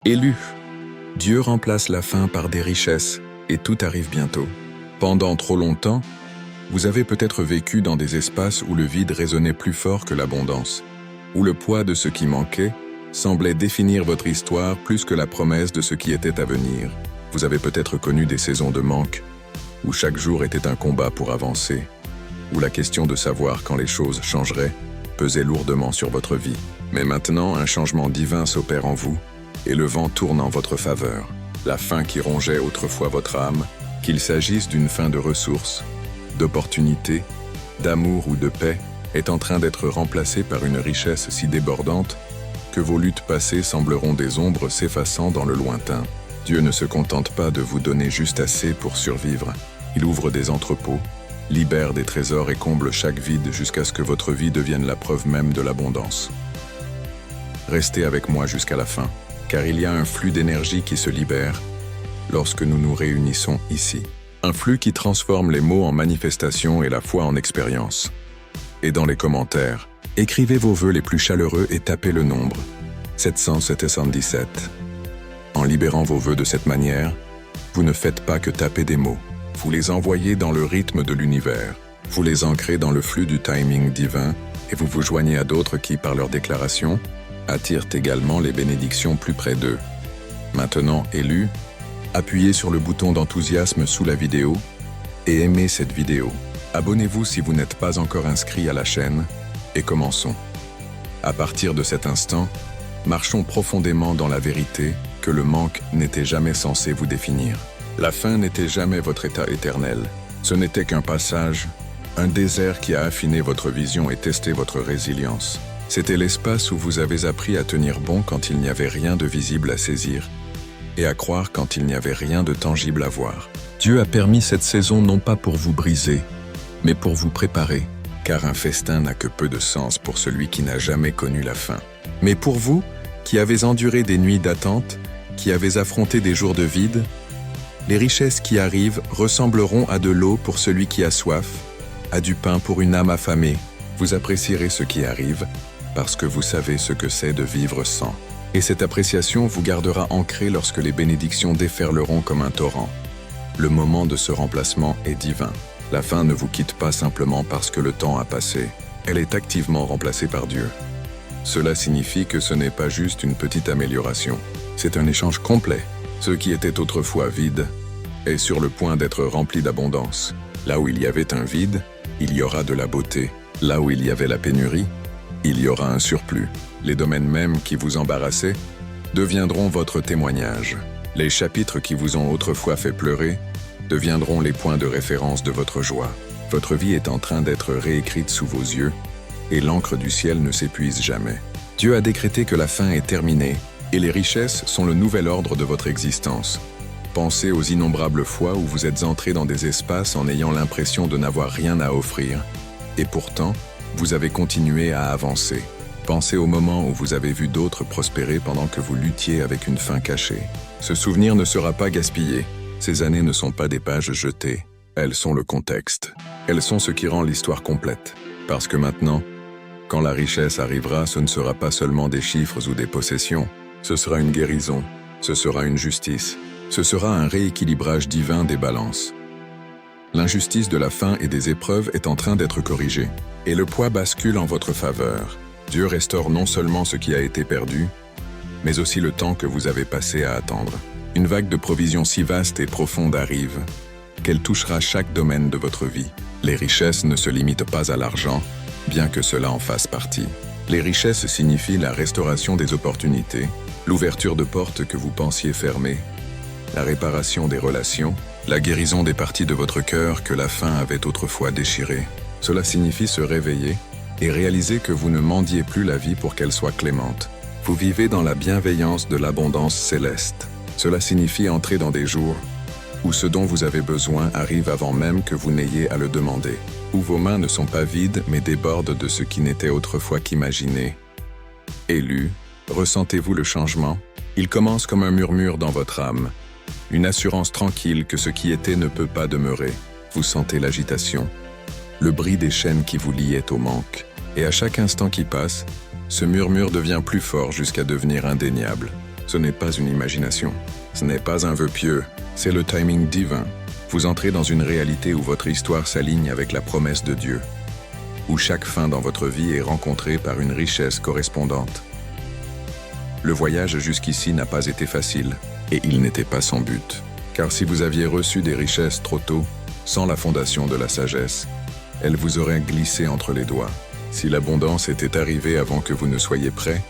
Élu. Dieu remplace la faim par des richesses et tout arrive bientôt. Pendant trop longtemps, vous avez peut-être vécu dans des espaces où le vide résonnait plus fort que l'abondance, où le poids de ce qui manquait semblait définir votre histoire plus que la promesse de ce qui était à venir. Vous avez peut-être connu des saisons de manque, où chaque jour était un combat pour avancer, où la question de savoir quand les choses changeraient pesait lourdement sur votre vie. Mais maintenant, un changement divin s'opère en vous, et le vent tourne en votre faveur. La faim qui rongeait autrefois votre âme, qu'il s'agisse d'une faim de ressources, d'opportunités, d'amour ou de paix, est en train d'être remplacée par une richesse si débordante que vos luttes passées sembleront des ombres s'effaçant dans le lointain. Dieu ne se contente pas de vous donner juste assez pour survivre. Il ouvre des entrepôts, libère des trésors et comble chaque vide jusqu'à ce que votre vie devienne la preuve même de l'abondance. Restez avec moi jusqu'à la fin, car il y a un flux d'énergie qui se libère lorsque nous nous réunissons ici. Un flux qui transforme les mots en manifestations et la foi en expérience. Et dans les commentaires, écrivez vos vœux les plus chaleureux et tapez le nombre 777. En libérant vos vœux de cette manière, vous ne faites pas que taper des mots. Vous les envoyez dans le rythme de l'univers. Vous les ancrez dans le flux du timing divin et vous vous joignez à d'autres qui, par leur déclaration, attirent également les bénédictions plus près d'eux. Maintenant, élus, appuyez sur le bouton d'enthousiasme sous la vidéo et aimez cette vidéo. Abonnez-vous si vous n'êtes pas encore inscrit à la chaîne et commençons. À partir de cet instant, marchons profondément dans la vérité que le manque n'était jamais censé vous définir. La faim n'était jamais votre état éternel. Ce n'était qu'un passage, un désert qui a affiné votre vision et testé votre résilience. C'était l'espace où vous avez appris à tenir bon quand il n'y avait rien de visible à saisir et à croire quand il n'y avait rien de tangible à voir. Dieu a permis cette saison non pas pour vous briser, mais pour vous préparer, car un festin n'a que peu de sens pour celui qui n'a jamais connu la faim. Mais pour vous, qui avez enduré des nuits d'attente, qui avez affronté des jours de vide, les richesses qui arrivent ressembleront à de l'eau pour celui qui a soif, à du pain pour une âme affamée. Vous apprécierez ce qui arrive, parce que vous savez ce que c'est de vivre sans. Et cette appréciation vous gardera ancré lorsque les bénédictions déferleront comme un torrent. Le moment de ce remplacement est divin. La faim ne vous quitte pas simplement parce que le temps a passé. Elle est activement remplacée par Dieu. Cela signifie que ce n'est pas juste une petite amélioration. C'est un échange complet. Ce qui était autrefois vide est sur le point d'être rempli d'abondance. Là où il y avait un vide, il y aura de la beauté. Là où il y avait la pénurie, il y aura un surplus. Les domaines mêmes qui vous embarrassaient deviendront votre témoignage. Les chapitres qui vous ont autrefois fait pleurer deviendront les points de référence de votre joie. Votre vie est en train d'être réécrite sous vos yeux et l'encre du ciel ne s'épuise jamais. Dieu a décrété que la fin est terminée et les richesses sont le nouvel ordre de votre existence. Pensez aux innombrables fois où vous êtes entrés dans des espaces en ayant l'impression de n'avoir rien à offrir et pourtant, vous avez continué à avancer. Pensez au moment où vous avez vu d'autres prospérer pendant que vous luttiez avec une faim cachée. Ce souvenir ne sera pas gaspillé. Ces années ne sont pas des pages jetées. Elles sont le contexte. Elles sont ce qui rend l'histoire complète. Parce que maintenant, quand la richesse arrivera, ce ne sera pas seulement des chiffres ou des possessions. Ce sera une guérison. Ce sera une justice. Ce sera un rééquilibrage divin des balances. L'injustice de la faim et des épreuves est en train d'être corrigée. Et le poids bascule en votre faveur. Dieu restaure non seulement ce qui a été perdu, mais aussi le temps que vous avez passé à attendre. Une vague de provisions si vaste et profonde arrive qu'elle touchera chaque domaine de votre vie. Les richesses ne se limitent pas à l'argent, bien que cela en fasse partie. Les richesses signifient la restauration des opportunités, l'ouverture de portes que vous pensiez fermées, la réparation des relations, la guérison des parties de votre cœur que la faim avait autrefois déchirées. Cela signifie se réveiller et réaliser que vous ne mendiez plus la vie pour qu'elle soit clémente. Vous vivez dans la bienveillance de l'abondance céleste. Cela signifie entrer dans des jours où ce dont vous avez besoin arrive avant même que vous n'ayez à le demander, où vos mains ne sont pas vides mais débordent de ce qui n'était autrefois qu'imaginé. Élu, ressentez-vous le changement? Il commence comme un murmure dans votre âme, une assurance tranquille que ce qui était ne peut pas demeurer. Vous sentez l'agitation, le bris des chaînes qui vous liaient au manque. Et à chaque instant qui passe, ce murmure devient plus fort jusqu'à devenir indéniable. Ce n'est pas une imagination. Ce n'est pas un vœu pieux. C'est le timing divin. Vous entrez dans une réalité où votre histoire s'aligne avec la promesse de Dieu, où chaque fin dans votre vie est rencontrée par une richesse correspondante. Le voyage jusqu'ici n'a pas été facile, et il n'était pas sans but. Car si vous aviez reçu des richesses trop tôt, sans la fondation de la sagesse, elles vous auraient glissé entre les doigts. Si l'abondance était arrivée avant que vous ne soyez prêt,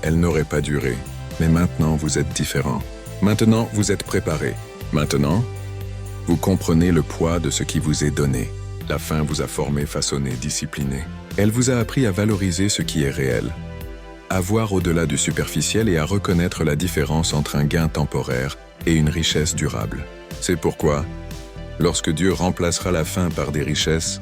elle n'aurait pas duré. Mais maintenant, vous êtes différent. Maintenant, vous êtes préparé. Maintenant, vous comprenez le poids de ce qui vous est donné. La faim vous a formé, façonné, discipliné. Elle vous a appris à valoriser ce qui est réel, à voir au-delà du superficiel et à reconnaître la différence entre un gain temporaire et une richesse durable. C'est pourquoi, lorsque Dieu remplacera la faim par des richesses,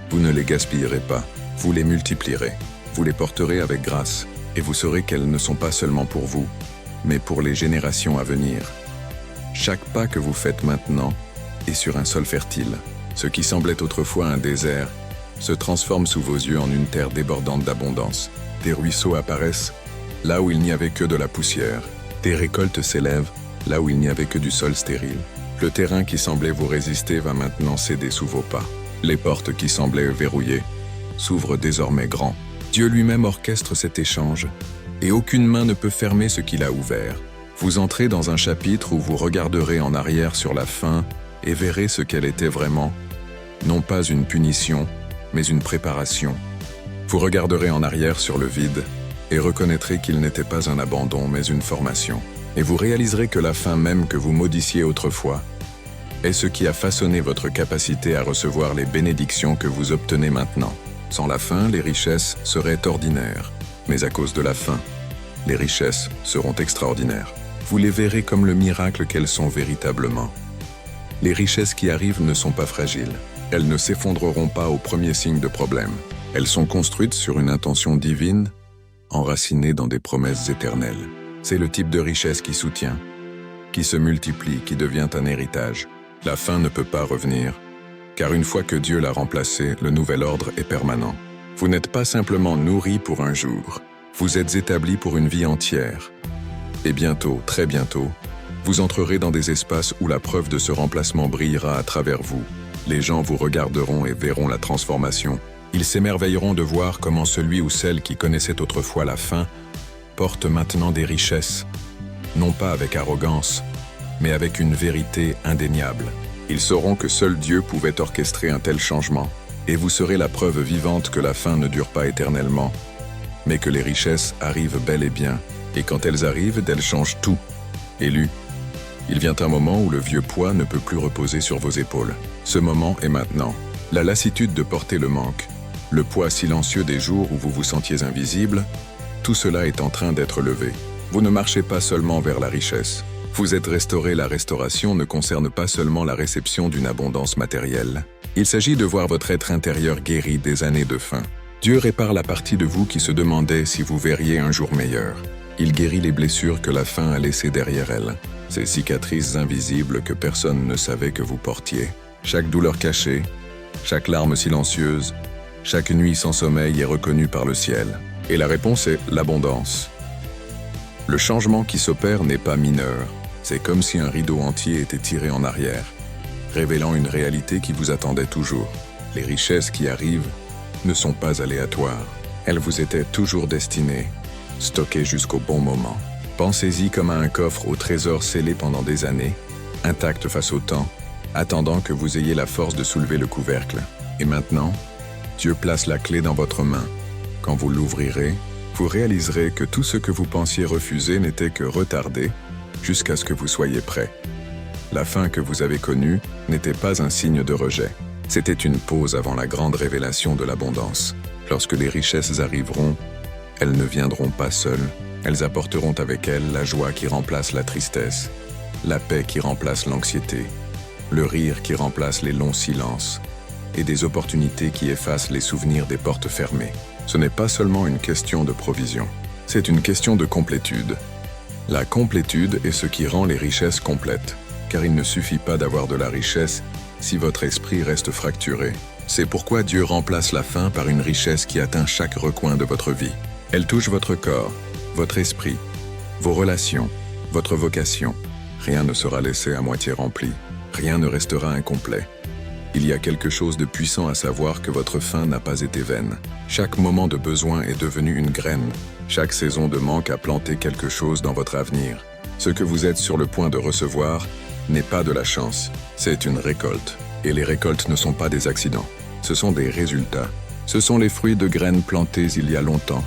vous ne les gaspillerez pas, vous les multiplierez, vous les porterez avec grâce, et vous saurez qu'elles ne sont pas seulement pour vous, mais pour les générations à venir. Chaque pas que vous faites maintenant est sur un sol fertile. Ce qui semblait autrefois un désert se transforme sous vos yeux en une terre débordante d'abondance. Des ruisseaux apparaissent là où il n'y avait que de la poussière. Des récoltes s'élèvent là où il n'y avait que du sol stérile. Le terrain qui semblait vous résister va maintenant céder sous vos pas. Les portes qui semblaient verrouillées s'ouvrent désormais grand. Dieu lui-même orchestre cet échange, et aucune main ne peut fermer ce qu'il a ouvert. Vous entrez dans un chapitre où vous regarderez en arrière sur la fin et verrez ce qu'elle était vraiment, non pas une punition, mais une préparation. Vous regarderez en arrière sur le vide et reconnaîtrez qu'il n'était pas un abandon, mais une formation. Et vous réaliserez que la faim même que vous maudissiez autrefois est ce qui a façonné votre capacité à recevoir les bénédictions que vous obtenez maintenant. Sans la faim, les richesses seraient ordinaires, mais à cause de la faim, les richesses seront extraordinaires. Vous les verrez comme le miracle qu'elles sont véritablement. Les richesses qui arrivent ne sont pas fragiles. Elles ne s'effondreront pas au premier signe de problème. Elles sont construites sur une intention divine, enracinées dans des promesses éternelles. C'est le type de richesse qui soutient, qui se multiplie, qui devient un héritage. La faim ne peut pas revenir, car une fois que Dieu l'a remplacé, le nouvel ordre est permanent. Vous n'êtes pas simplement nourri pour un jour, vous êtes établi pour une vie entière. Et bientôt, très bientôt, vous entrerez dans des espaces où la preuve de ce remplacement brillera à travers vous. Les gens vous regarderont et verront la transformation. Ils s'émerveilleront de voir comment celui ou celle qui connaissait autrefois la faim porte maintenant des richesses, non pas avec arrogance, mais avec une vérité indéniable. Ils sauront que seul Dieu pouvait orchestrer un tel changement, et vous serez la preuve vivante que la faim ne dure pas éternellement, mais que les richesses arrivent bel et bien, et quand elles arrivent, elles changent tout. Élu, il vient un moment où le vieux poids ne peut plus reposer sur vos épaules. Ce moment est maintenant. La lassitude de porter le manque, le poids silencieux des jours où vous vous sentiez invisible, tout cela est en train d'être levé. Vous ne marchez pas seulement vers la richesse. Vous êtes restauré. La restauration ne concerne pas seulement la réception d'une abondance matérielle. Il s'agit de voir votre être intérieur guéri des années de faim. Dieu répare la partie de vous qui se demandait si vous verriez un jour meilleur. Il guérit les blessures que la faim a laissées derrière elle, ces cicatrices invisibles que personne ne savait que vous portiez. Chaque douleur cachée, chaque larme silencieuse, chaque nuit sans sommeil est reconnue par le ciel. Et la réponse est l'abondance. Le changement qui s'opère n'est pas mineur. C'est comme si un rideau entier était tiré en arrière, révélant une réalité qui vous attendait toujours. Les richesses qui arrivent ne sont pas aléatoires. Elles vous étaient toujours destinées, stockées jusqu'au bon moment. Pensez-y comme à un coffre au trésor scellé pendant des années, intact face au temps, attendant que vous ayez la force de soulever le couvercle. Et maintenant, Dieu place la clé dans votre main. Quand vous l'ouvrirez, vous réaliserez que tout ce que vous pensiez refuser n'était que retardé jusqu'à ce que vous soyez prêt. La faim que vous avez connue n'était pas un signe de rejet. C'était une pause avant la grande révélation de l'abondance. Lorsque les richesses arriveront, elles ne viendront pas seules. Elles apporteront avec elles la joie qui remplace la tristesse, la paix qui remplace l'anxiété, le rire qui remplace les longs silences, et des opportunités qui effacent les souvenirs des portes fermées. Ce n'est pas seulement une question de provision, c'est une question de complétude. La complétude est ce qui rend les richesses complètes, car il ne suffit pas d'avoir de la richesse si votre esprit reste fracturé. C'est pourquoi Dieu remplace la faim par une richesse qui atteint chaque recoin de votre vie. Elle touche votre corps, votre esprit, vos relations, votre vocation. Rien ne sera laissé à moitié rempli, rien ne restera incomplet. Il y a quelque chose de puissant à savoir que votre fin n'a pas été vaine. Chaque moment de besoin est devenu une graine. Chaque saison de manque a planté quelque chose dans votre avenir. Ce que vous êtes sur le point de recevoir n'est pas de la chance, c'est une récolte. Et les récoltes ne sont pas des accidents, ce sont des résultats. Ce sont les fruits de graines plantées il y a longtemps.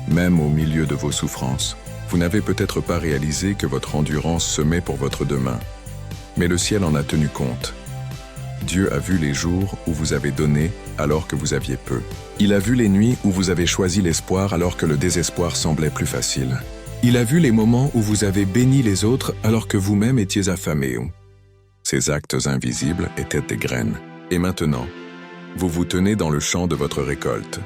Même au milieu de vos souffrances, vous n'avez peut-être pas réalisé que votre endurance semait pour votre demain. Mais le ciel en a tenu compte. Dieu a vu les jours où vous avez donné alors que vous aviez peu. Il a vu les nuits où vous avez choisi l'espoir alors que le désespoir semblait plus facile. Il a vu les moments où vous avez béni les autres alors que vous-même étiez affamé. Ces actes invisibles étaient des graines. Et maintenant, vous vous tenez dans le champ de votre récolte.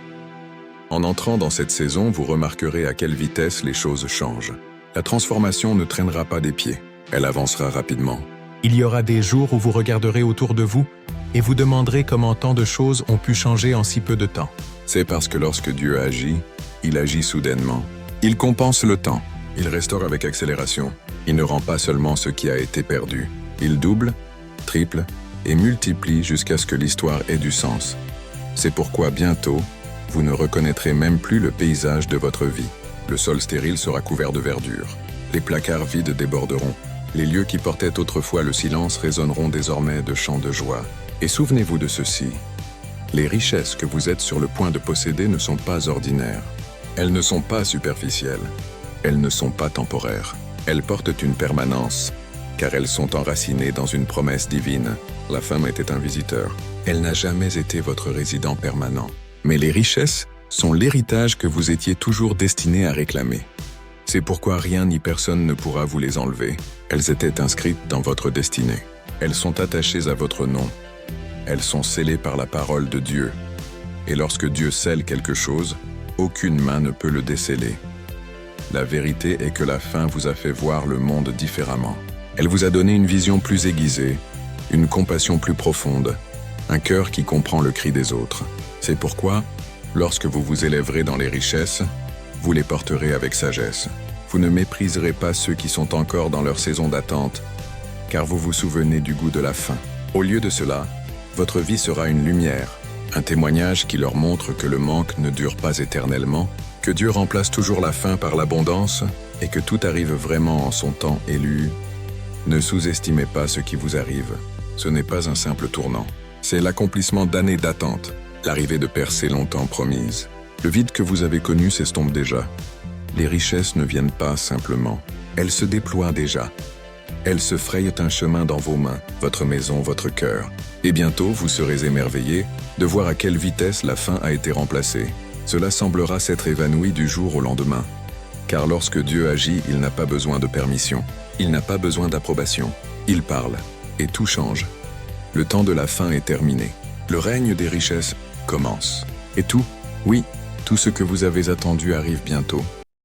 En entrant dans cette saison, vous remarquerez à quelle vitesse les choses changent. La transformation ne traînera pas des pieds, elle avancera rapidement. Il y aura des jours où vous regarderez autour de vous et vous demanderez comment tant de choses ont pu changer en si peu de temps. C'est parce que lorsque Dieu agit, il agit soudainement. Il compense le temps, il restaure avec accélération. Il ne rend pas seulement ce qui a été perdu. Il double, triple et multiplie jusqu'à ce que l'histoire ait du sens. C'est pourquoi bientôt, vous ne reconnaîtrez même plus le paysage de votre vie. Le sol stérile sera couvert de verdure. Les placards vides déborderont. Les lieux qui portaient autrefois le silence résonneront désormais de chants de joie. Et souvenez-vous de ceci. Les richesses que vous êtes sur le point de posséder ne sont pas ordinaires. Elles ne sont pas superficielles. Elles ne sont pas temporaires. Elles portent une permanence, car elles sont enracinées dans une promesse divine. La femme était un visiteur. Elle n'a jamais été votre résident permanent. Mais les richesses sont l'héritage que vous étiez toujours destiné à réclamer. C'est pourquoi rien ni personne ne pourra vous les enlever. Elles étaient inscrites dans votre destinée. Elles sont attachées à votre nom. Elles sont scellées par la parole de Dieu. Et lorsque Dieu scelle quelque chose, aucune main ne peut le déceler. La vérité est que la fin vous a fait voir le monde différemment. Elle vous a donné une vision plus aiguisée, une compassion plus profonde, un cœur qui comprend le cri des autres. C'est pourquoi, lorsque vous vous élèverez dans les richesses, vous les porterez avec sagesse. Vous ne mépriserez pas ceux qui sont encore dans leur saison d'attente, car vous vous souvenez du goût de la fin. Au lieu de cela, votre vie sera une lumière, un témoignage qui leur montre que le manque ne dure pas éternellement, que Dieu remplace toujours la faim par l'abondance et que tout arrive vraiment en son temps élu. Ne sous-estimez pas ce qui vous arrive. Ce n'est pas un simple tournant. C'est l'accomplissement d'années d'attente, l'arrivée de percées longtemps promises. Le vide que vous avez connu s'estompe déjà. Les richesses ne viennent pas simplement. Elles se déploient déjà. Elles se frayent un chemin dans vos mains, votre maison, votre cœur. Et bientôt, vous serez émerveillés de voir à quelle vitesse la faim a été remplacée. Cela semblera s'être évanoui du jour au lendemain. Car lorsque Dieu agit, il n'a pas besoin de permission. Il n'a pas besoin d'approbation. Il parle, et tout change. Le temps de la faim est terminé. Le règne des richesses commence. Et tout, oui, tout ce que vous avez attendu arrive bientôt.